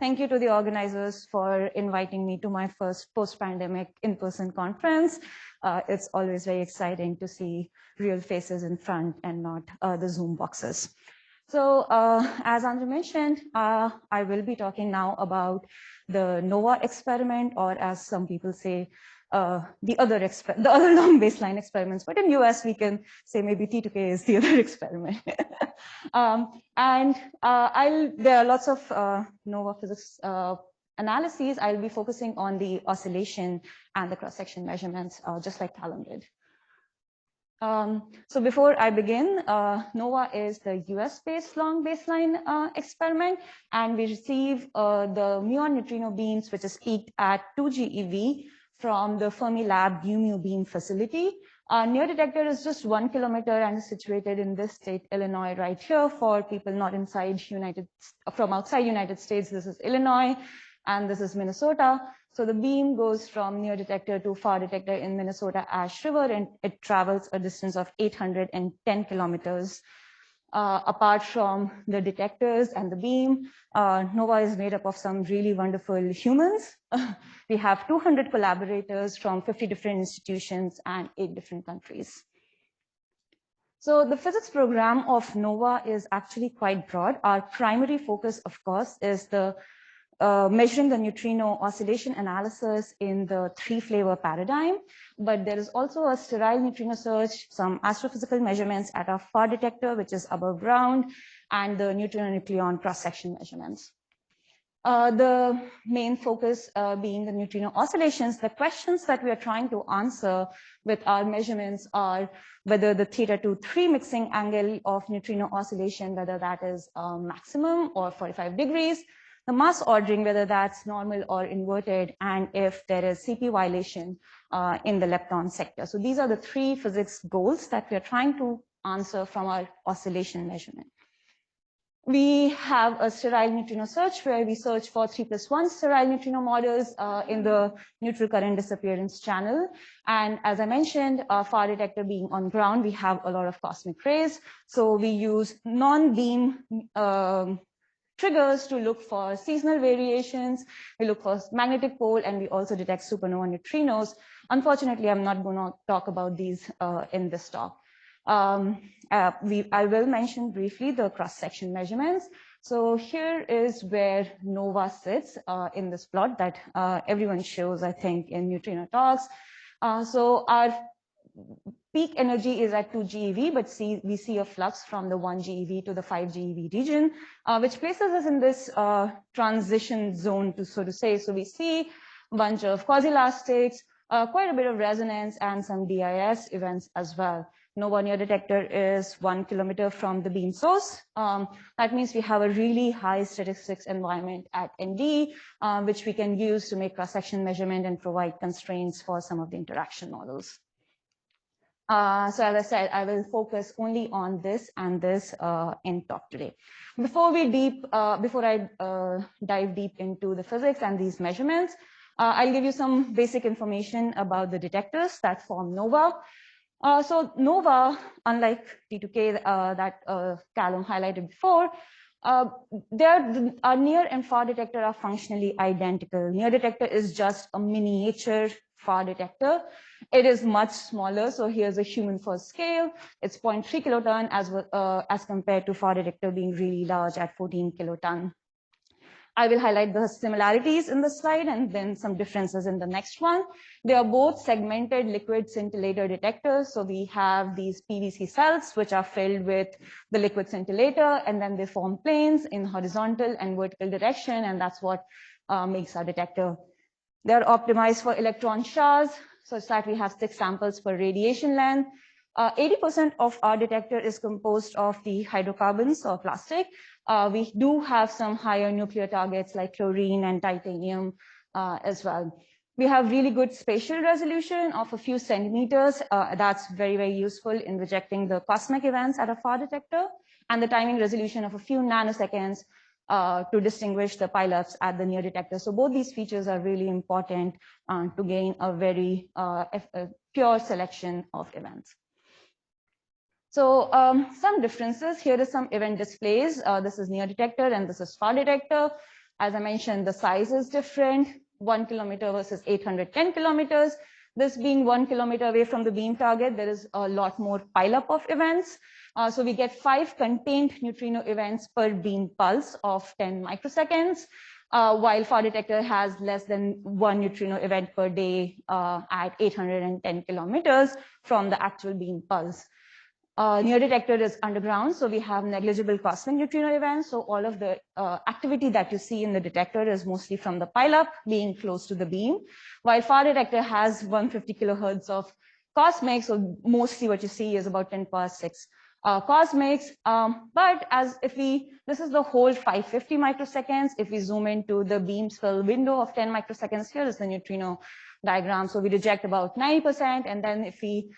Thank you to the organizers for inviting me to my first post-pandemic in-person conference. It's always very exciting to see real faces in front and not the Zoom boxes. So as Andrew mentioned, I will be talking now about the NOvA experiment, or as some people say, the other long baseline experiments. But in US, we can say maybe T2K is the other experiment. There are lots of NOvA physics analyses. I'll be focusing on the oscillation and the cross-section measurements, just like Callum did. So before I begin, NOvA is the US-based long baseline experiment, and we receive the muon neutrino beams, which is peaked at 2 GeV from the Fermilab UMU beam facility. Our near detector is just 1 kilometer and is situated in this state, Illinois, right here. For people not from outside United States, this is Illinois, and this is Minnesota. So the beam goes from near detector to far detector in Minnesota Ash River, and it travels a distance of 810 kilometers. Apart from the detectors and the beam, NOvA is made up of some really wonderful humans. We have 200 collaborators from 50 different institutions and 8 different countries. So the physics program of NOvA is actually quite broad. Our primary focus, of course, is the measuring the neutrino oscillation analysis in the 3-flavor paradigm, but there is also a sterile neutrino search, some astrophysical measurements at our far detector, which is above ground, and the neutrino-nucleon cross-section measurements. The main focus being the neutrino oscillations. The questions that we are trying to answer with our measurements are whether the θ2-3 mixing angle of neutrino oscillation, whether that is maximum or 45 degrees, the mass ordering, whether that's normal or inverted, and if there is CP violation in the lepton sector. So these are the 3 physics goals that we are trying to answer from our oscillation measurement. We have a sterile neutrino search where we search for 3+1 sterile neutrino models in the neutral current disappearance channel. And as I mentioned, our far detector being on ground, we have a lot of cosmic rays. So we use non-beam triggers to look for seasonal variations. We look for magnetic pole, and we also detect supernova neutrinos. Unfortunately, I'm not going to talk about these in this talk. I will mention briefly the cross-section measurements. So here is where NOvA sits in this plot that everyone shows, I think, in neutrino talks. So our peak energy is at 2 GeV, but we see a flux from the 1 GeV to the 5 GeV region, which places us in this transition zone, so to say. So we see a bunch of quasi-elastics, quite a bit of resonance, and some DIS events as well. NOvA near detector is 1 kilometer from the beam source. That means we have a really high statistics environment at ND, which we can use to make cross-section measurement and provide constraints for some of the interaction models. So as I said, I will focus only on this and this in talk today. Before I dive deep into the physics and these measurements, I'll give you some basic information about the detectors that form NOvA. So NOvA, unlike T2K that Callum highlighted before, our near and far detector are functionally identical. Near detector is just a miniature far detector. It is much smaller. So here's a human first scale. It's 0.3 kiloton as compared to far detector being really large at 14 kiloton. I will highlight the similarities in the slide and then some differences in the next one. They are both segmented liquid scintillator detectors. So we have these PVC cells, which are filled with the liquid scintillator, and then they form planes in horizontal and vertical direction, and that's what makes our detector. They are optimized for electron showers, such that we have 6 samples per radiation length. 80% of our detector is composed of the hydrocarbons or plastic. We do have some higher nuclear targets like chlorine and titanium as well. We have really good spatial resolution of a few centimeters. That's very, very useful in rejecting the cosmic events at a far detector, and the timing resolution of a few nanoseconds to distinguish the pileups at the near detector. So both these features are really important to gain a very pure selection of events. So some differences. Here is some event displays. This is near detector and this is far detector. As I mentioned, the size is different, 1 kilometer versus 810 kilometers. This being 1 kilometer away from the beam target, there is a lot more pileup of events. So we get 5 contained neutrino events per beam pulse of 10 microseconds, while far detector has less than 1 neutrino event per day at 810 kilometers from the actual beam pulse. Near detector is underground, so we have negligible cosmic neutrino events. So all of the activity that you see in the detector is mostly from the pileup being close to the beam, while far detector has 150 kilohertz of cosmic, so mostly what you see is about 10 power 6 cosmics. But as if this is the whole 550 microseconds. If we zoom into the beam swirl window of 10 microseconds, here is the neutrino diagram. So we reject about 90%, and then if we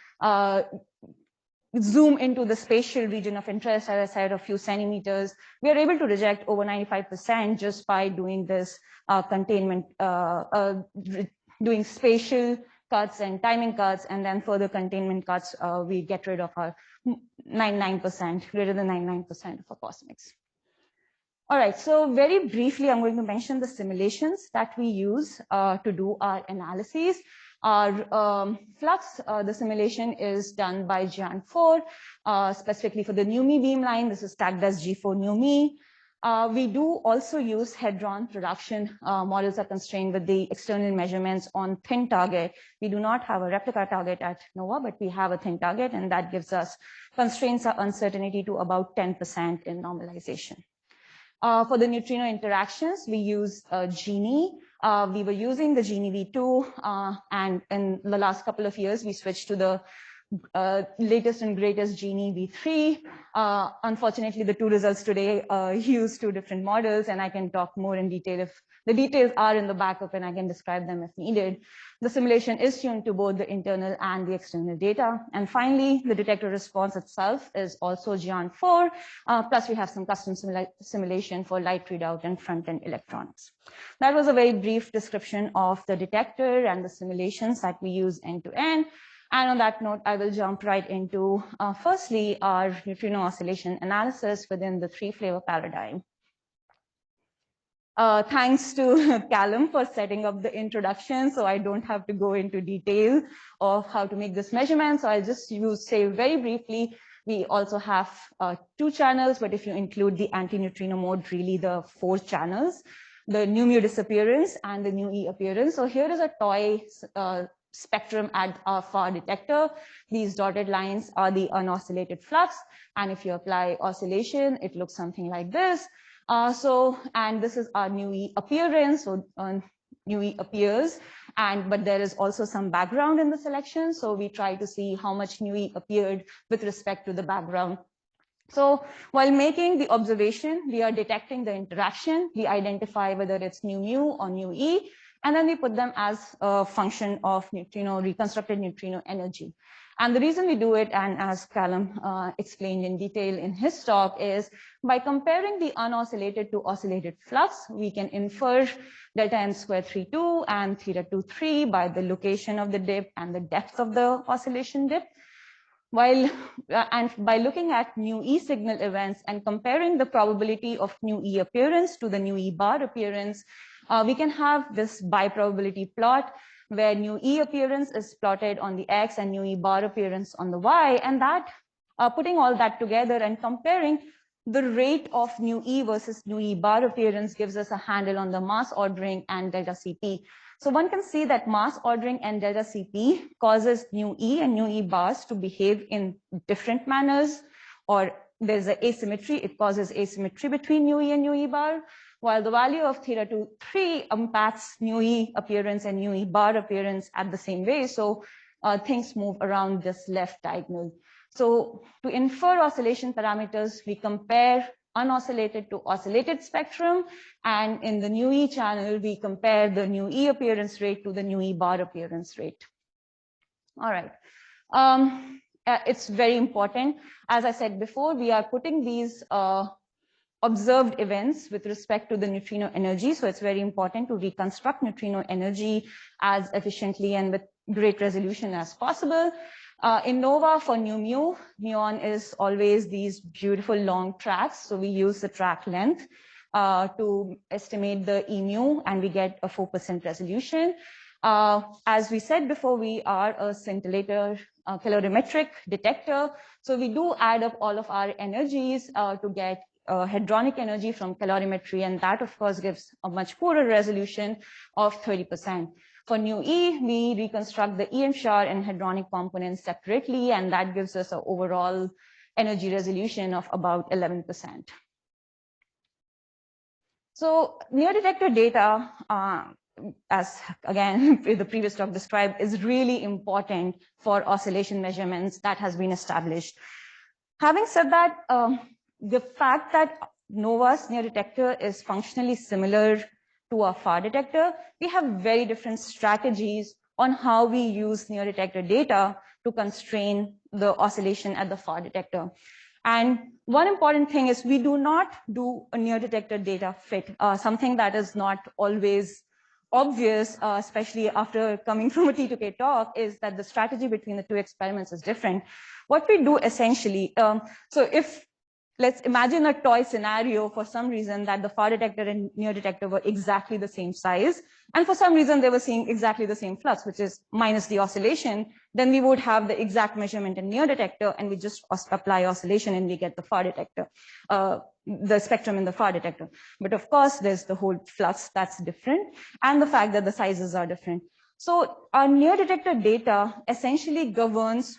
zoom into the spatial region of interest, as I said, a few centimeters, we are able to reject over 95% just by doing this containment, doing spatial cuts and timing cuts, and then further containment cuts, we get rid of our 99%, greater than 99% of our cosmics. All right, so very briefly, I'm going to mention the simulations that we use to do our analyses. Our flux, the simulation is done by Gian4, specifically for the NUME beamline. This is tagged as G4 NUME. We do also use hadron production. Models are constrained with the external measurements on thin target. We do not have a replica target at NOVA, but we have a thin target, and that gives us constraints our uncertainty to about 10% in normalization. For the neutrino interactions, we use Genie. We were using the Genie V2, and in the last couple of years, we switched to the latest and greatest Genie V3. Unfortunately, the two results today use two different models, and I can talk more in detail if the details are in the backup, and I can describe them if needed. The simulation is tuned to both the internal and the external data. And finally, the detector response itself is also Gian4, plus we have some custom simulation for light readout and front-end electronics. That was a very brief description of the detector and the simulations that we use end-to-end. And on that note, I will jump right into, firstly, our neutrino oscillation analysis within the three-flavor paradigm. Thanks to Callum for setting up the introduction, so I don't have to go into detail of how to make this measurement. So I'll just say very briefly, we also have 2 channels, but if you include the anti-neutrino mode, really the 4 channels, the nu mu disappearance and the nu e appearance. So here is a toy spectrum at our far detector. These dotted lines are the unoscillated flux, and if you apply oscillation, it looks something like this. And this is our nu e appearance. So nu e appears, but there is also some background in the selection. So we try to see how much nu e appeared with respect to the background. So while making the observation, we are detecting the interaction. We identify whether it's nu mu or nu e, and then we put them as a function of neutrino, reconstructed neutrino energy. And the reason we do it, and as Callum explained in detail in his talk, is by comparing the unoscillated to oscillated flux, we can infer delta m square 3.2 and theta 2.3 by the location of the dip and the depth of the oscillation dip. And by looking at nu e signal events and comparing the probability of nu e appearance to the nu e bar appearance, we can have this biprobability plot where nu e appearance is plotted on the x and nu e bar appearance on the y, and that putting all that together and comparing the rate of nu e versus nu e bar appearance gives us a handle on the mass ordering and delta Cp. So one can see that mass ordering and delta Cp causes nu e and nu e bars to behave in different manners, or there's an asymmetry. It causes asymmetry between nu e and nu e bar, while the value of theta 2.3 impacts nu e appearance and nu e bar appearance at the same way. So things move around this left diagonal. So to infer oscillation parameters, we compare unoscillated to oscillated spectrum, and in the nu e channel, we compare the nu e appearance rate to the nu e bar appearance rate. All right. It's very important. As I said before, we are putting these observed events with respect to the neutrino energy. So it's very important to reconstruct neutrino energy as efficiently and with great resolution as possible. In NOVA for nu mu, muon is always these beautiful long tracks. So we use the track length. to estimate the E mu, and we get a 4% resolution. As we said before, we are a scintillator calorimetric detector. So we do add up all of our energies to get hadronic energy from calorimetry, and that of course gives a much poorer resolution of 30%. For nu E, we reconstruct the EM shower and hadronic components separately, and that gives us an overall energy resolution of about 11%. So near detector data, as again the previous talk described, is really important for oscillation measurements. That has been established. Having said that, the fact that NOVA's near detector is functionally similar to a far detector, we have very different strategies on how we use near detector data to constrain the oscillation at the far detector. And one important thing is we do not do a near detector data fit, something that is not always obvious, especially after coming from a T2K talk, is that the strategy between the two experiments is different. What we do essentially, so if let's imagine a toy scenario for some reason that the far detector and near detector were exactly the same size, and for some reason they were seeing exactly the same flux, which is minus the oscillation, then we would have the exact measurement in near detector, and we just apply oscillation and we get the far detector, the spectrum in the far detector. But of course, there's the whole flux that's different, and the fact that the sizes are different. So our near detector data essentially governs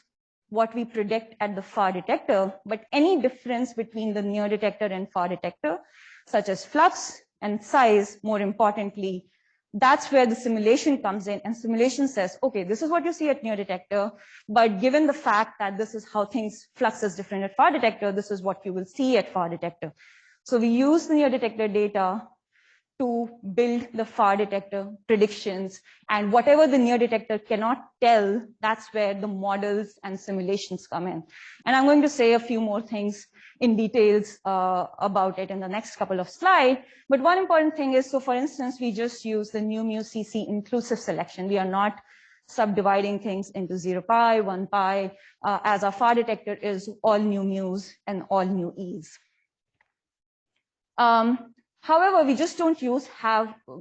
what we predict at the far detector, but any difference between the near detector and far detector, such as flux and size, more importantly, that's where the simulation comes in, and simulation says, okay, this is what you see at near detector, but given the fact that this is how things, flux is different at far detector, this is what you will see at far detector. So we use the near detector data to build the far detector predictions, and whatever the near detector cannot tell, that's where the models and simulations come in. And I'm going to say a few more things in details about it in the next couple of slides. But one important thing is, so for instance, we just use the nu mu cc inclusive selection. We are not subdividing things into 0 pi, 1 pi, as our far detector is all nu mu's and all nu e's. However, we just don't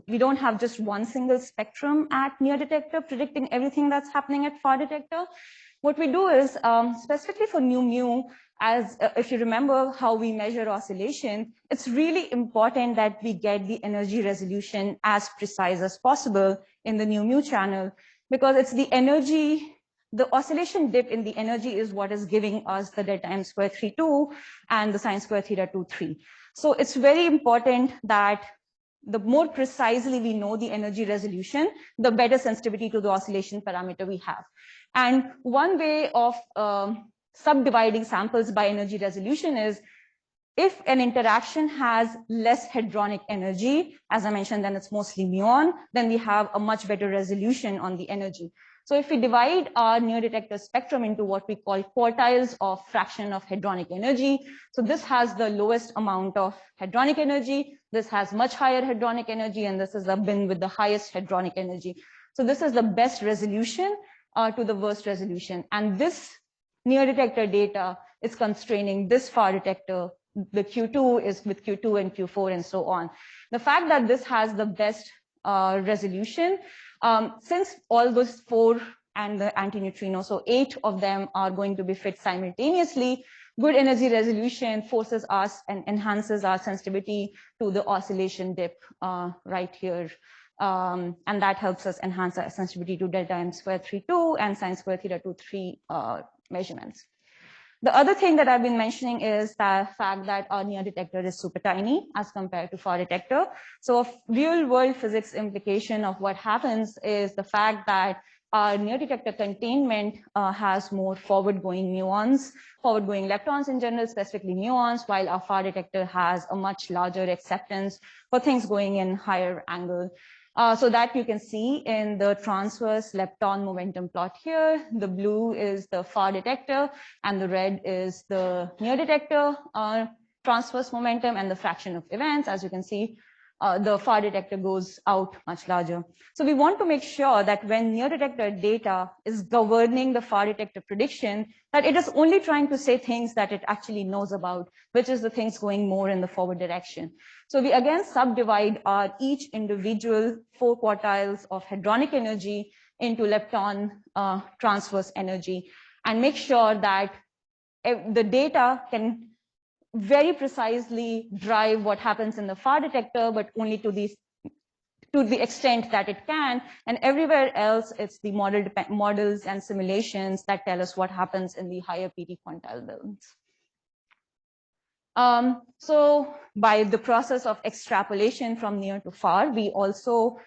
we don't have just one single spectrum at near detector predicting everything that's happening at far detector. What we do is, specifically for nu mu, as if you remember how we measure oscillation, it's really important that we get the energy resolution as precise as possible in the nu mu channel, because it's the energy, the oscillation dip in the energy is what is giving us the delta m square 3.2 and the sine square theta 2.3. So it's very important that the more precisely we know the energy resolution, the better sensitivity to the oscillation parameter we have. And one way of subdividing samples by energy resolution is, if an interaction has less hadronic energy, as I mentioned, then it's mostly muon, then we have a much better resolution on the energy. So if we divide our near detector spectrum into what we call quartiles of fraction of hadronic energy, so this has the lowest amount of hadronic energy, this has much higher hadronic energy, and this is the bin with the highest hadronic energy. So this is the best resolution to the worst resolution. And this near detector data is constraining this far detector. The Q2 is with Q2 and Q4 and so on. The fact that this has the best resolution, since all those 4 and the anti-neutrino, so 8 of them are going to be fit simultaneously, good energy resolution forces us and enhances our sensitivity to the oscillation dip right here. And that helps us enhance our sensitivity to delta m square 3.2 and sine square theta 2.3 measurements. The other thing that I've been mentioning is the fact that our near detector is super tiny as compared to far detector. So a real world physics implication of what happens is the fact that our near detector containment has more forward-going muons, forward-going leptons in general, specifically muons, while our far detector has a much larger acceptance for things going in higher angle. So that you can see in the transverse lepton momentum plot here. The blue is the far detector and the red is the near detector transverse momentum and the fraction of events. As you can see, the far detector goes out much larger. So we want to make sure that when near detector data is governing the far detector prediction, that it is only trying to say things that it actually knows about, which is the things going more in the forward direction. So we again subdivide our each individual 4 quartiles of hadronic energy into lepton transverse energy, and make sure that the data can very precisely drive what happens in the far detector, but only to the extent that it can, and everywhere else it's the models and simulations that tell us what happens in the higher PT quantile bands. So by the process of extrapolation from near to far, we also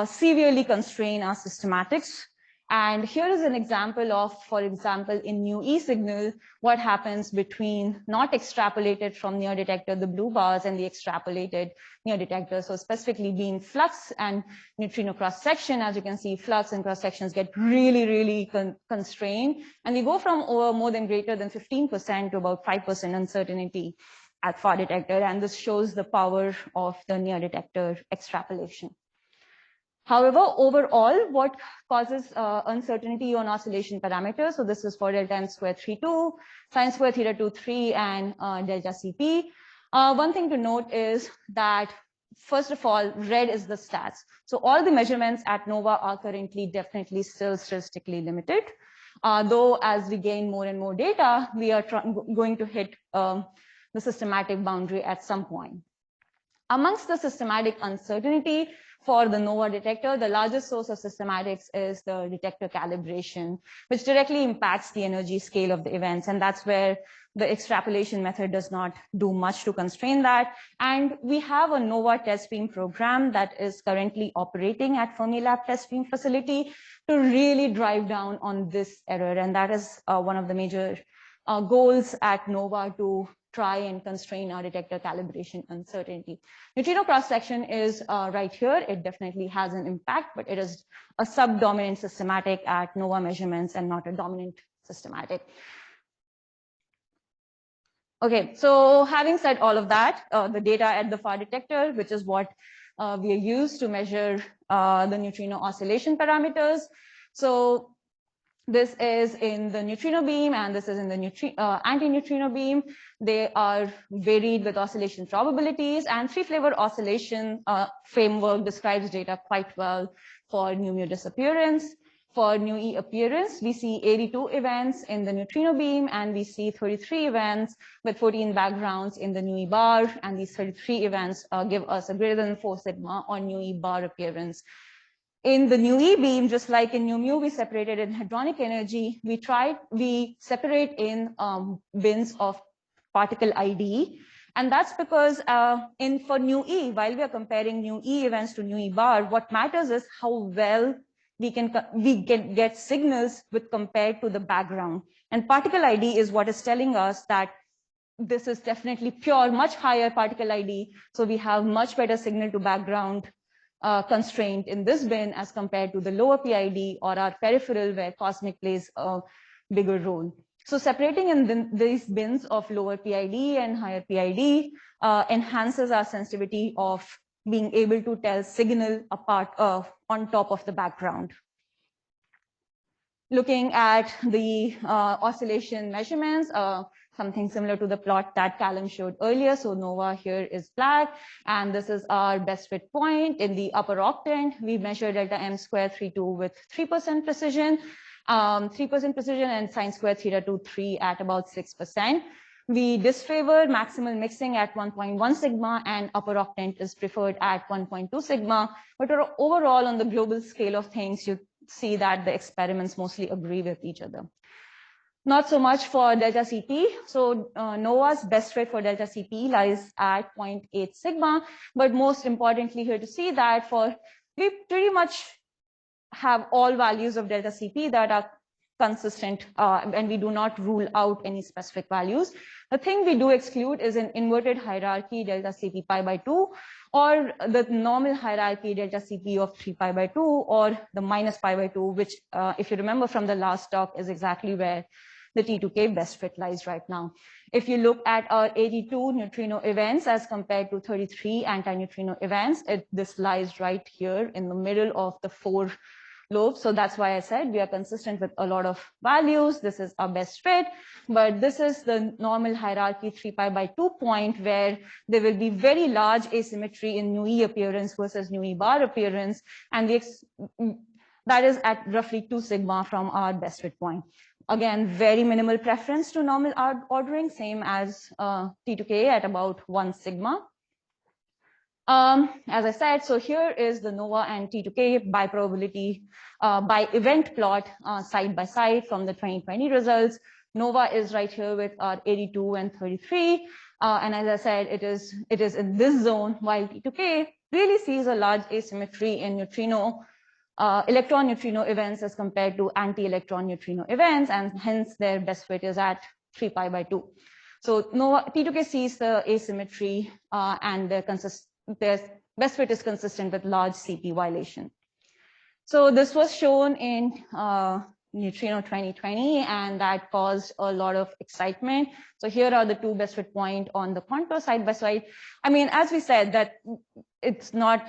severely constrain our systematics. And here is an example of, for example, in nu E signal, what happens between not extrapolated from near detector, the blue bars, and the extrapolated near detector. So specifically beam flux and neutrino cross section, as you can see, flux and cross sections get really, really constrained. And we go from over more than greater than 15% to about 5% uncertainty at far detector. And this shows the power of the near detector extrapolation. However, overall, what causes uncertainty on oscillation parameters? So this is for delta m square 3.2, sine square theta 2.3, and delta Cp. One thing to note is that, first of all, red is the stats. So all the measurements at NOVA are currently definitely still statistically limited. Though as we gain more and more data, we are going to hit the systematic boundary at some point. Amongst the systematic uncertainty for the NOVA detector, the largest source of systematics is the detector calibration, which directly impacts the energy scale of the events. And that's where the extrapolation method does not do much to constrain that. And we have a NOVA test beam program that is currently operating at Fermilab test beam facility to really drive down on this error. And that is one of the major goals at NOVA, to try and constrain our detector calibration uncertainty. Neutrino cross-section is right here. It definitely has an impact, but it is a subdominant systematic at NOVA measurements and not a dominant systematic. Okay, so having said all of that, the data at the far detector, which is what we used to measure the neutrino oscillation parameters. So this is in the neutrino beam, and this is in the anti-neutrino beam. They are varied with oscillation probabilities, and three-flavor oscillation framework describes data quite well for nu mu disappearance. For nu E appearance, we see 82 events in the neutrino beam, and we see 33 events with 14 backgrounds in the nu E bar, and these 33 events give us a greater than 4 sigma on nu E bar appearance. In the nu E beam, just like in nu mu, we separated in hadronic energy. We separate in bins of particle ID, and that's because for nu E, while we are comparing nu E events to nu E bar, what matters is how well we can get signals with compared to the background. And particle ID is what is telling us that this is definitely pure, much higher particle ID. So we have much better signal to background constraint in this bin as compared to the lower PID or our peripheral, where cosmic plays a bigger role. So separating in these bins of lower PID and higher PID enhances our sensitivity of being able to tell signal apart on top of the background. Looking at the oscillation measurements, something similar to the plot that Callum showed earlier. So NOVA here is black, and this is our best fit point. In the upper octant, we measure delta m square 3.2 with 3% precision, 3% precision, and sine square theta 2.3 at about 6%. We disfavor maximal mixing at 1.1 sigma, and upper octant is preferred at 1.2 sigma. But overall, on the global scale of things, you see that the experiments mostly agree with each other. Not so much for delta Cp. So NOVA's best fit for delta Cp lies at 0.8 sigma. But most importantly here to see that we pretty much have all values of delta Cp that are consistent, and we do not rule out any specific values. The thing we do exclude is an inverted hierarchy delta Cp pi by 2, or the normal hierarchy delta Cp of 3 pi by 2, or the minus pi by 2, which if you remember from the last talk is exactly where the T2K best fit lies right now. If you look at our 82 neutrino events as compared to 33 anti-neutrino events, this lies right here in the middle of the 4 lobes. So that's why I said we are consistent with a lot of values. This is our best fit, but this is the normal hierarchy 3π/2 point where there will be very large asymmetry in nu E appearance versus nu E bar appearance, and that is at roughly 2 sigma from our best fit point. Again, very minimal preference to normal ordering, same as T2K at about 1 sigma. As I said, so here is the NOVA and T2K by probability, by event plot side by side from the 2020 results. NOVA is right here with our 82 and 33. And as I said, it is in this zone, while T2K really sees a large asymmetry in neutrino, electron neutrino events as compared to anti-electron neutrino events, and hence their best fit is at 3π/2. So NOVA, T2K sees the asymmetry and their best fit is consistent with large CP violation. So this was shown in Neutrino 2020, and that caused a lot of excitement. So here are the 2 best fit point on the contour side by side. I mean, as we said, that it's not,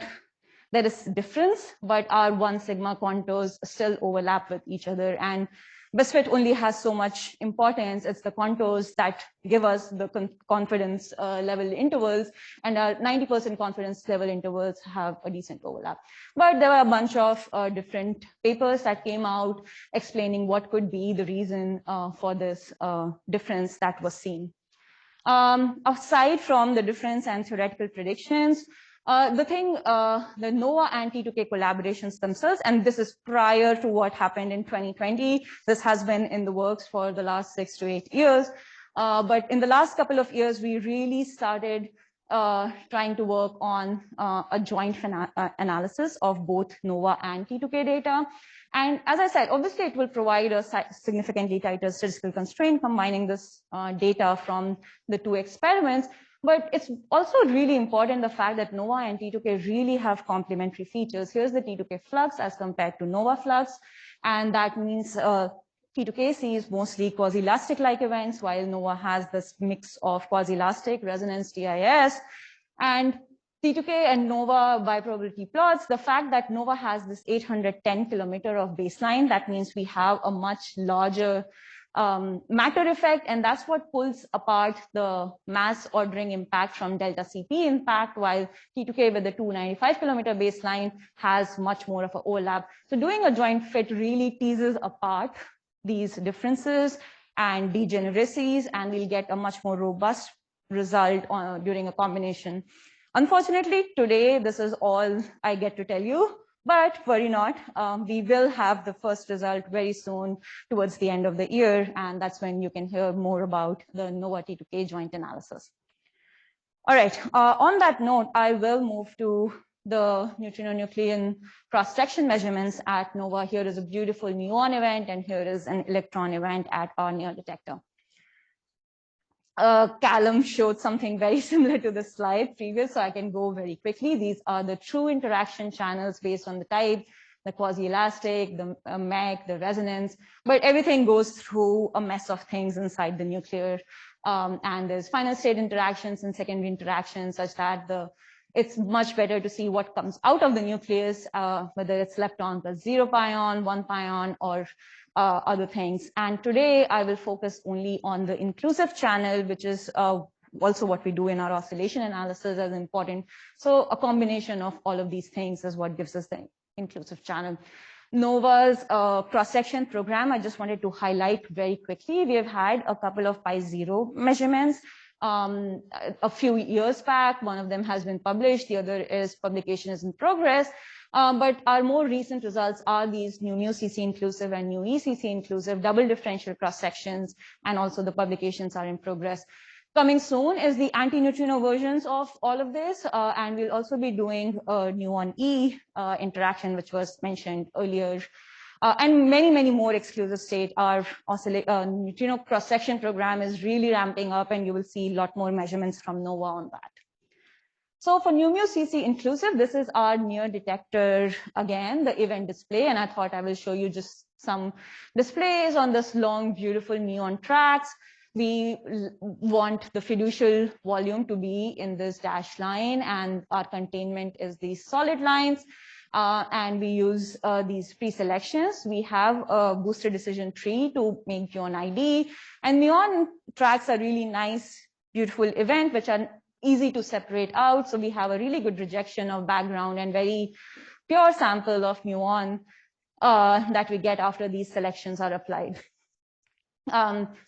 there is difference, but our 1 sigma contours still overlap with each other, and best fit only has so much importance. It's the contours that give us the confidence level intervals, and our 90% confidence level intervals have a decent overlap. But there were a bunch of different papers that came out explaining what could be the reason for this difference that was seen. Aside from the difference and theoretical predictions, the NOVA and T2K collaborations themselves, and this is prior to what happened in 2020. This has been in the works for the last 6 to 8 years. But in the last couple of years, we really started trying to work on a joint analysis of both NOVA and T2K data. And as I said, obviously it will provide a significantly tighter statistical constraint combining this data from the 2 experiments. But it's also really important the fact that NOVA and T2K really have complementary features. Here's the T2K flux as compared to NOVA flux. And that means T2K sees mostly quasi-elastic-like events, while NOVA has this mix of quasi-elastic, resonance, TIS. And T2K and NOVA by probability plots, the fact that NOVA has this 810 kilometer of baseline, that means we have a much larger matter effect, and that's what pulls apart the mass ordering impact from delta CP impact, while T2K with the 295 kilometer baseline has much more of an overlap. So doing a joint fit really teases apart these differences and degeneracies, and we'll get a much more robust result during a combination. Unfortunately, today, this is all I get to tell you. But worry not, we will have the first result very soon towards the end of the year, and that's when you can hear more about the NOVA T2K joint analysis. All right, on that note, I will move to the neutrino-nucleon cross-section measurements at NOVA. Here is a beautiful muon event, and here is an electron event at our near detector. Callum showed something very similar to the slide previous, so I can go very quickly. These are the true interaction channels based on the type, the quasi-elastic, the MEC, the resonance, but everything goes through a mess of things inside the nuclear. And there's final state interactions and secondary interactions such that it's much better to see what comes out of the nucleus, whether it's lepton plus 0 pion, 1 pion, or other things. And today I will focus only on the inclusive channel, which is also what we do in our oscillation analysis as important. So a combination of all of these things is what gives us the inclusive channel. NOVA's cross-section program, I just wanted to highlight very quickly. We have had a couple of pi0 measurements a few years back. One of them has been published. The other is publication is in progress. But our more recent results are these new CC inclusive and new ECC inclusive double differential cross sections, and also the publications are in progress. Coming soon is the anti-neutrino versions of all of this, and we'll also be doing a muon E interaction, which was mentioned earlier, and many more exclusive state. Our neutrino cross section program is really ramping up, and you will see a lot more measurements from NOVA on that. So for nu CC inclusive, this is our near detector, again, the event display, and I thought I will show you just some displays on this long, beautiful neon tracks. We want the fiducial volume to be in this dashed line, and our containment is these solid lines. And we use these pre-selections. We have a boosted decision tree to make muon ID. And muon tracks are really nice, beautiful event, which are easy to separate out. So we have a really good rejection of background and very pure sample of muon that we get after these selections are applied.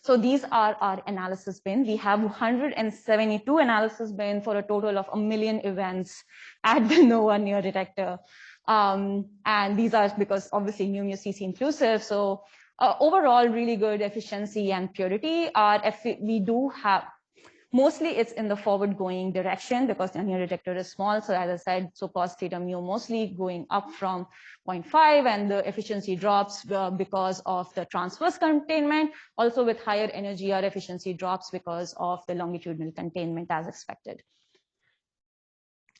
So these are our analysis bin. We have 172 analysis bin for a total of 1 million events at the NOVA near detector. And these are because obviously mu CC inclusive. So overall, really good efficiency and purity. We do have, mostly it's in the forward going direction because the near detector is small. So as I said, so cos theta mu mostly going up from 0.5, and the efficiency drops because of the transverse containment. Also with higher energy, our efficiency drops because of the longitudinal containment as expected.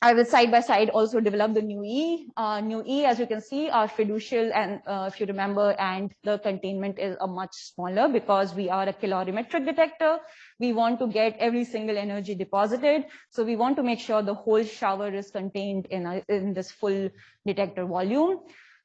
I will side by side also develop the NUE. NUE, as you can see, are fiducial, and if you remember, and the containment is a much smaller because we are a calorimetric detector. We want to get every single energy deposited. So we want to make sure the whole shower is contained in this full detector volume.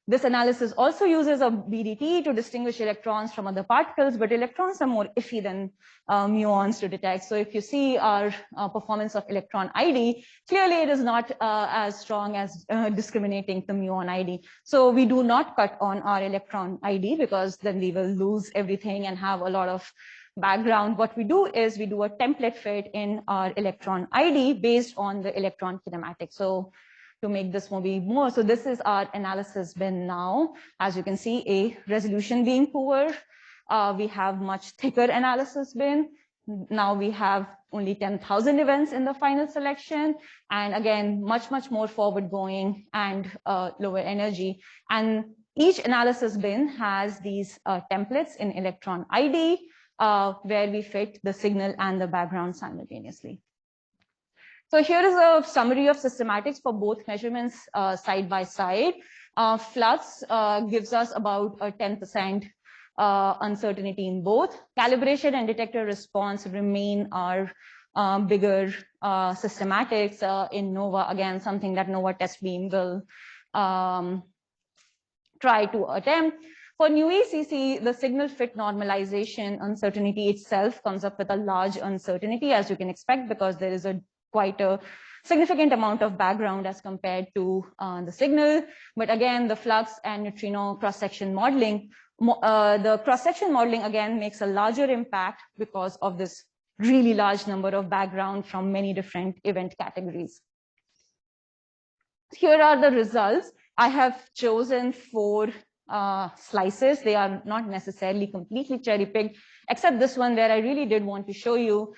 This analysis also uses a BDT to distinguish electrons from other particles, but electrons are more iffy than muons to detect. So if you see our performance of electron ID, clearly it is not as strong as discriminating the muon ID. So we do not cut on our electron ID because then we will lose everything and have a lot of background. What we do is we do a template fit in our electron ID based on the electron kinematics. So to make this movie more. So this is our analysis bin now. As you can see, a resolution being poor. We have much thicker analysis bin. Now we have only 10,000 events in the final selection. And again, much, much more forward going and lower energy. And each analysis bin has these templates in electron ID where we fit the signal and the background simultaneously. So here is a summary of systematics for both measurements side by side. Flux gives us about a 10% uncertainty in both. Calibration and detector response remain our bigger systematics in NOVA. Again, something that NOVA test beam will try to attempt. For NUE CC, the signal fit normalization uncertainty itself comes up with a large uncertainty, as you can expect, because there is quite a significant amount of background as compared to the signal. But again, the flux and neutrino cross-section modeling, the cross-section modeling again makes a larger impact because of this really large number of background from many different event categories. Here are the results. I have chosen 4 slices. They are not necessarily completely cherry-picked, except this one where I really did want to show you.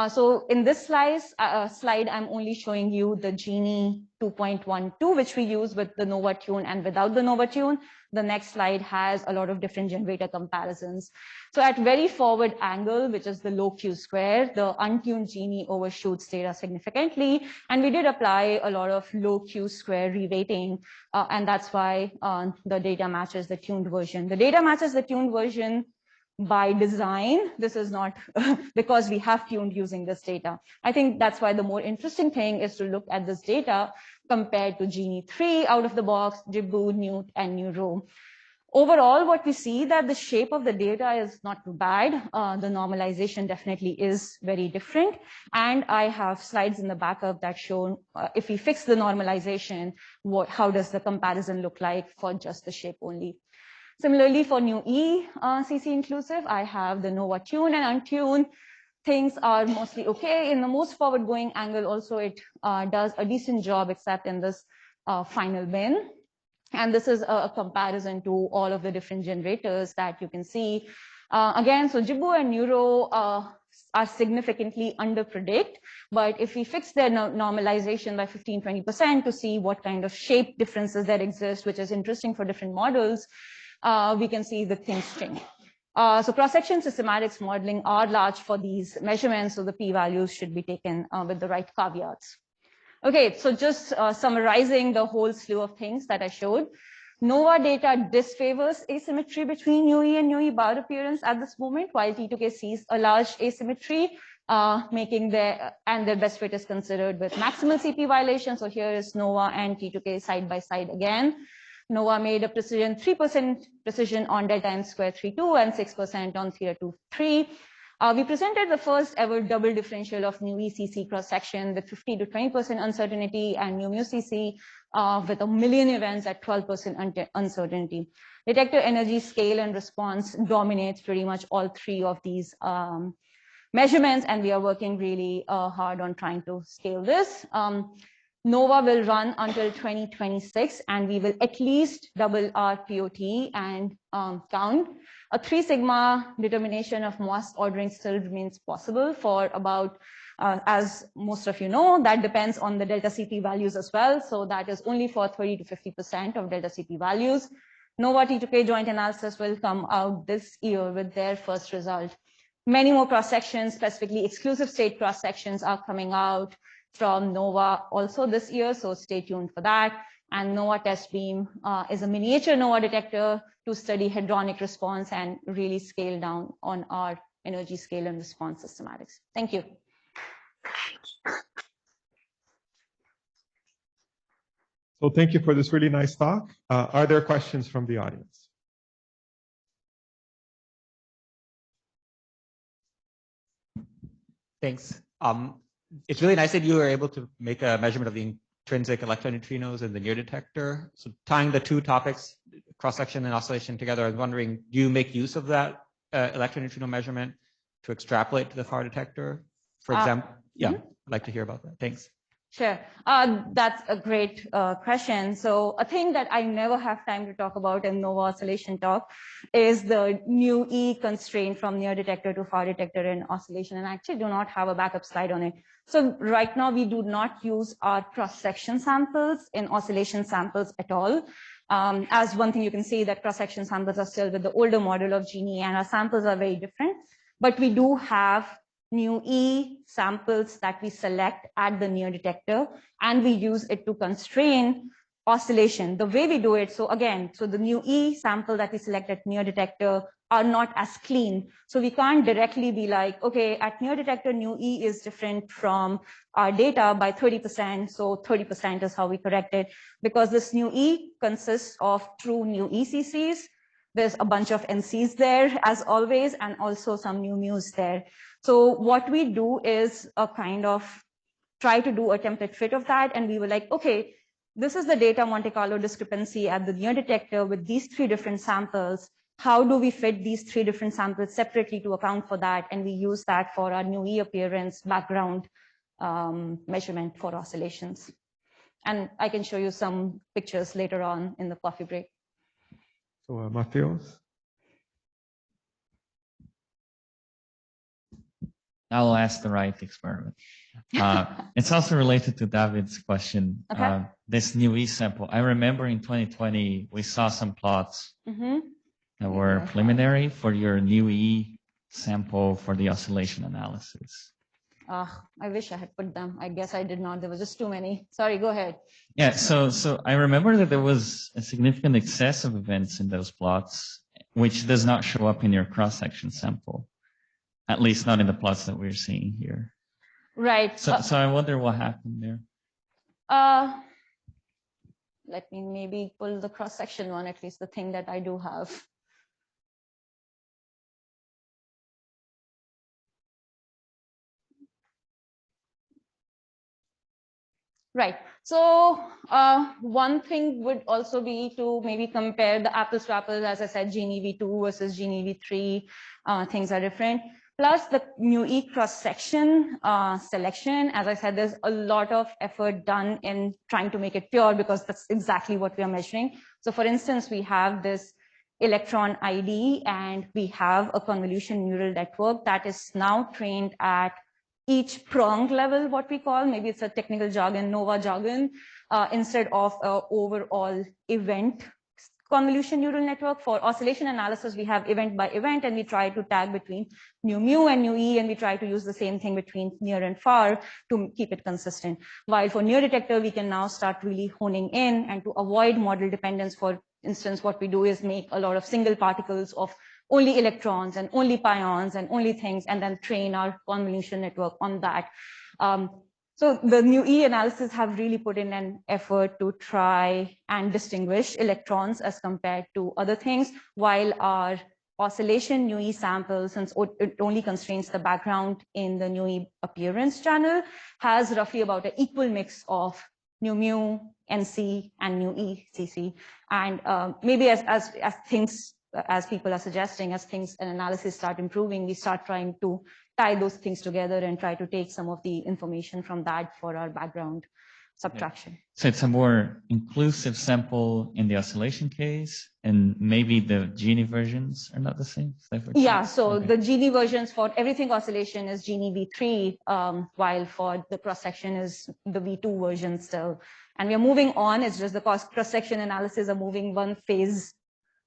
So in this slide, I'm only showing you the Genie 2.12, which we use with the NOVA tune and without the NOVA tune. The next slide has a lot of different generator comparisons. So at very forward angle, which is the low Q square, the untuned Genie overshoots data significantly. And we did apply a lot of low Q square reweighting, and that's why the data matches the tuned version. The data matches the tuned version by design. This is not because we have tuned using this data. I think that's why the more interesting thing is to look at this data compared to Genie 3 out of the box, Jibu, Newt, and Neuro. Overall, what we see that the shape of the data is not too bad. The normalization definitely is very different. And I have slides in the backup that show if we fix the normalization, how does the comparison look like for just the shape only. Similarly, for NUE CC inclusive, I have the NOVA tune and untune. Things are mostly okay. In the most forward going angle also, it does a decent job except in this final bin. And this is a comparison to all of the different generators that you can see. Again, so Jibu and Neuro are significantly underpredict, but if we fix their normalization by 15–20% to see what kind of shape differences that exist, which is interesting for different models, we can see the things change. So cross-section systematics modeling are large for these measurements, so the p-values should be taken with the right caveats. Okay, so just summarizing the whole slew of things that I showed. NOvA data disfavors asymmetry between nu-e and nu-e bar appearance at this moment, while T2K sees a large asymmetry, making their best fit is considered with maximal CP violation. So here is NOvA and T2K side by side again. NOvA made a 3% precision on delta m square 3.2 and 6% on theta 2.3. We presented the first ever double differential of nu ECC cross section with 50 to 20% uncertainty and mu CC with 1 million events at 12% uncertainty. Detector energy, scale, and response dominates pretty much all three of these measurements, and we are working really hard on trying to scale this. NOvA will run until 2026, and we will at least double our POT and count. A 3 sigma determination of mass ordering still remains possible for about, as most of you know, that depends on the delta CP values as well. So that is only for 30 to 50% of delta CP values. NOvA T2K joint analysis will come out this year with their first result. Many more cross sections, specifically exclusive state cross sections, are coming out from NOvA also this year, so stay tuned for that. And NOvA test beam is a miniature NOvA detector to study hadronic response and really scale down on our energy scale and response systematics. Thank you. So thank you for this really nice talk. Are there questions from the audience? Thanks. It's really nice that you were able to make a measurement of the intrinsic electron neutrinos in the near detector. So tying the two topics, cross-section and oscillation together, I was wondering, do you make use of that electron neutrino measurement to extrapolate to the far detector? For example, I'd like to hear about that. Thanks. Sure. That's a great question. So a thing that I never have time to talk about in NOvA oscillation talk is the new E constraint from near detector to far detector in oscillation. And I actually do not have a backup slide on it. So right now we do not use our cross-section samples in oscillation samples at all. As one thing you can see that cross-section samples are still with the older model of Gini, and our samples are very different. But we do have new E samples that we select at the near detector, and we use it to constrain oscillation. The way we do it, so again, so the new E sample that we select at near detector are not as clean. So we can't directly be like, okay, at near detector, new E is different from our data by 30%. So 30% is how we correct it, because this new E consists of true new ECCs. There's a bunch of NCs there, as always, and also some new mu's there. So what we do is a kind of try to do a template fit of that. And we were like, okay, this is the data Monte Carlo discrepancy at the near detector with these 3 different samples. How do we fit these 3 different samples separately to account for that? And we use that for our new E appearance background measurement for oscillations. And I can show you some pictures later on in the coffee break. So Mateos? I'll ask the right experiment. It's also related to David's question. Okay. This new E sample, I remember in 2020, we saw some plots that were preliminary for your new E sample for the oscillation analysis. I wish I had put them. I guess I did not. There was just too many. Sorry, go ahead. Yeah, so I remember that there was a significant excess of events in those plots, which does not show up in your cross-section sample. At least not in the plots that we're seeing here. Right. So I wonder what happened there. Let me maybe pull the cross-section one, at least the thing that I do have. Right. So one thing would also be to maybe compare the apples to apples. As I said, Gini V2 versus Gini V3, things are different. Plus the new E cross-section selection. As I said, there's a lot of effort done in trying to make it pure, because that's exactly what we are measuring. So for instance, we have this electron ID, and we have a convolution neural network that is now trained at each prong level, what we call, maybe it's a technical jargon, NOvA jargon, instead of an overall event convolution neural network. For oscillation analysis, we have event by event, and we try to tag between new mu and new E, and we try to use the same thing between near and far to keep it consistent. While for near detector, we can now start really honing in, and to avoid model dependence for instance, what we do is make a lot of single particles of only electrons and only pions and only things, and then train our convolution network on that. So the NUE analysis have really put in an effort to try and distinguish electrons as compared to other things, while our oscillation NUE sample, since it only constrains the background in the NUE appearance channel, has roughly about an equal mix of nu mu, NC, and NUE CC. And maybe as things, as people are suggesting, as things and analysis start improving, we start trying to tie those things together and try to take some of the information from that for our background subtraction. Yeah. So it's a more inclusive sample in the oscillation case, and maybe the Gini versions are not the same? Yeah, so okay. the Gini versions for everything oscillation is Gini V3, while for the cross-section is the V2 version still. And we are moving on, it's just the cross-section analysis are moving one phase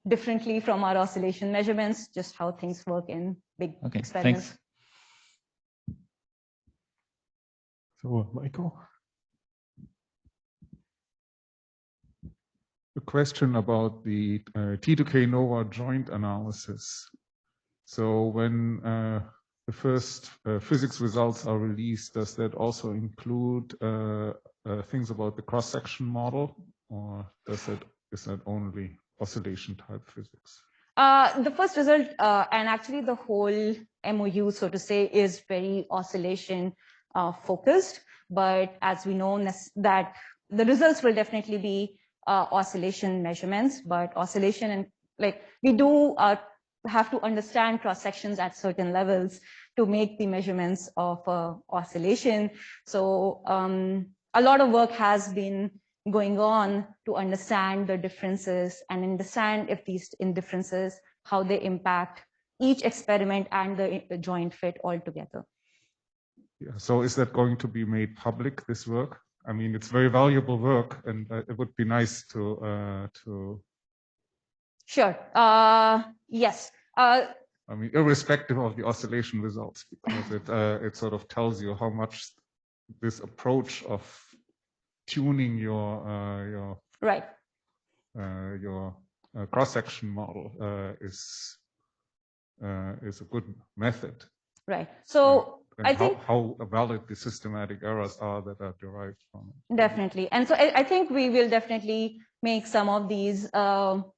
differently from our oscillation measurements, just how things work in big experiments. Thanks. So, Michael? A question about the T2K NOvA joint analysis. So when the first physics results are released, does that also include things about the cross-section model, or is that only oscillation type physics? The first result, and actually the whole MOU, so to say, is very oscillation focused. But as we know, that the results will definitely be oscillation measurements, but oscillation and we do have to understand cross sections at certain levels to make the measurements of oscillation. So a lot of work has been going on to understand the differences and understand if these differences, how they impact each experiment and the joint fit altogether. Yeah. So is that going to be made public, this work? I mean, it's very valuable work, and it would be nice to. Sure. Yes. I mean, irrespective of the oscillation results, because it sort of tells you how much this approach of tuning your right your cross-section model is a good method. Right. So and I think how valid the systematic errors are that are derived from it. Definitely. And so I think we will definitely make some of these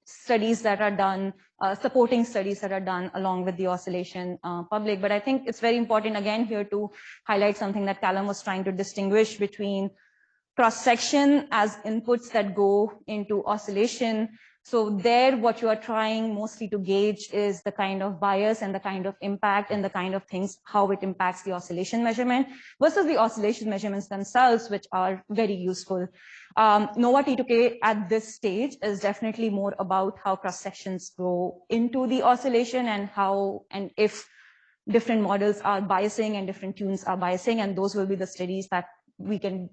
studies that are done, supporting studies that are done along with the oscillation public. But I think it's very important again here to highlight something that Callum was trying to distinguish between cross-section as inputs that go into oscillation. So there, what you are trying mostly to gauge is the kind of bias and the kind of impact and the kind of things, how it impacts the oscillation measurement versus the oscillation measurements themselves, which are very useful. NOvA T2K at this stage is definitely more about how cross-sections go into the oscillation and how and if different models are biasing and different tunes are biasing, and those will be the studies that we can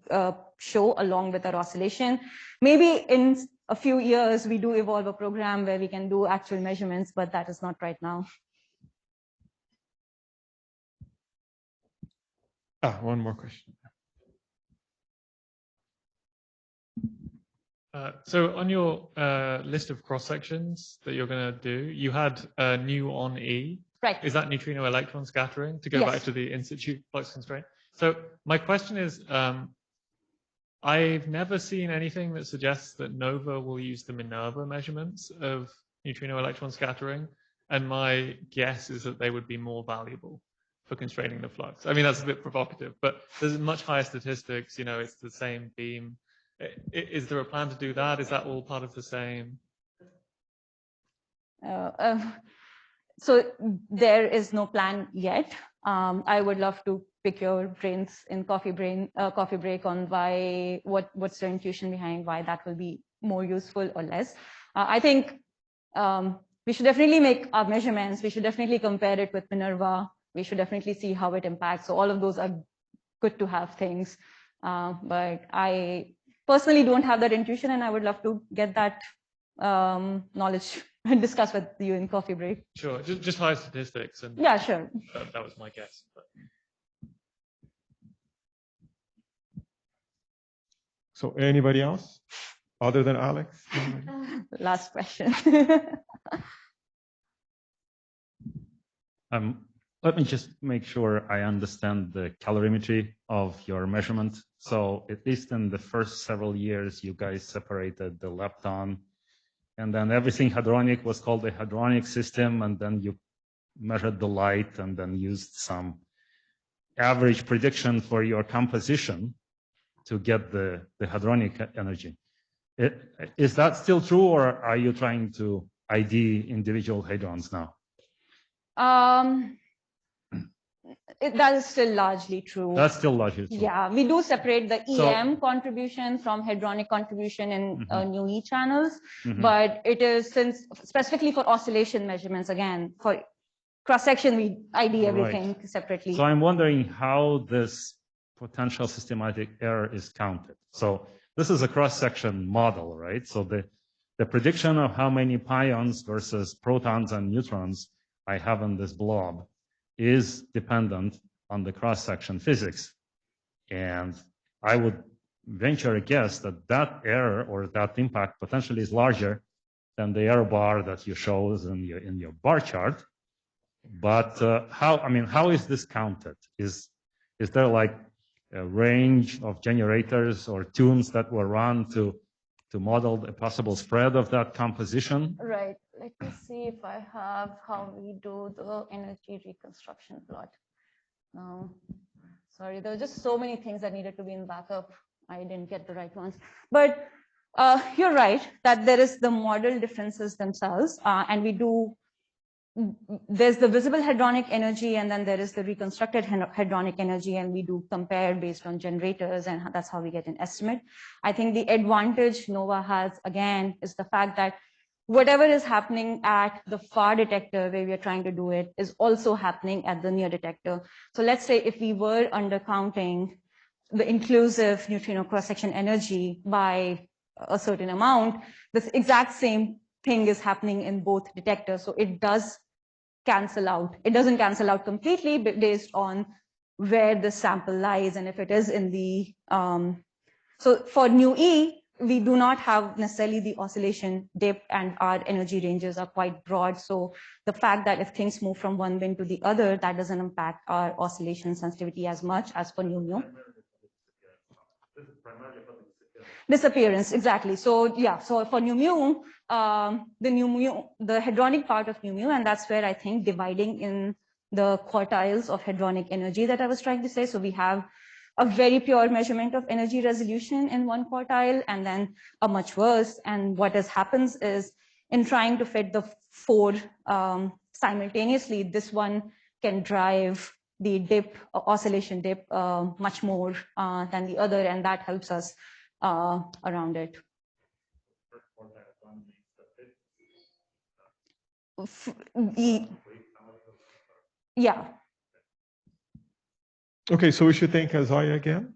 show along with our oscillation. Maybe in a few years, we do evolve a program where we can do actual measurements, but that is not right now. One more question. So on your list of cross sections that you're going to do, you had new on E. Right. Is that neutrino electron scattering? To go Yes. back to the in-situ flux constraint. So my question is, I've never seen anything that suggests that NOvA will use the Minerva measurements of neutrino electron scattering, and my guess is that they would be more valuable for constraining the flux. I mean, that's a bit provocative, but there's much higher statistics, it's the same beam. Is there a plan to do that? Is that all part of the same? So there is no plan yet. I would love to pick your brains in coffee break on what's your intuition behind why that will be more useful or less. I think we should definitely make our measurements. We should definitely compare it with Minerva. We should definitely see how it impacts. So all of those are good to have things. But I personally don't have that intuition, and I would love to get that knowledge and discuss with you in coffee break. Sure, just high statistics. And yeah, sure. That was my guess. But. So anybody else other than Alex? last question. Let me just make sure I understand the calorimetry of your measurement. So at least in the first several years, you guys separated the lepton, and then everything hadronic was called a hadronic system, and then you measured the light and then used some average prediction for your composition to get the hadronic energy. Is that still true, or are you trying to ID individual hadrons now? That is still largely true. That's still largely true. Yeah, we do separate the So- EM contribution from hadronic contribution in new E channels, Mhm. but it is since specifically for oscillation measurements, again, for cross-section, we ID everything separately. So I'm wondering how this potential systematic error is counted. So this is a cross-section model, right? So the prediction of how many pions versus protons and neutrons I have in this blob is dependent on the cross-section physics. And I would venture a guess that that error or that impact potentially is larger than the error bar that you show in your bar chart. But how is this counted? Is there like a range of generators or tunes that were run to model the possible spread of that composition? Right. Let me see if I have how we do the energy reconstruction plot. Sorry, there were just so many things that needed to be in backup. I didn't get the right ones. But you're right that there is the model differences themselves, and we do. There's the visible hadronic energy, and then there is the reconstructed hadronic energy, and we do compare based on generators, and that's how we get an estimate. I think the advantage NOVA has, again, is the fact that whatever is happening at the far detector where we are trying to do it is also happening at the near detector. So let's say if we were undercounting the inclusive neutrino cross-section energy by a certain amount, the exact same thing is happening in both detectors. So it does cancel out. It doesn't cancel out completely based on where the sample lies. And if it is in the, so for new E, we do not have necessarily the oscillation dip, and our energy ranges are quite broad. So the fact that if things move from one bin to the other, that doesn't impact our oscillation sensitivity as much as for new mu. Disappearance, exactly. So yeah, so for new mu, the hadronic part of new mu, and that's where I think dividing in the quartiles of hadronic energy that I was trying to say. So we have a very pure measurement of energy resolution in one quartile, and then a much worse. And what happens is in trying to fit the four simultaneously, this one can drive the dip, oscillation dip, much more than the other, and that helps us around it. Yeah. Okay, so we should thank Zoya again.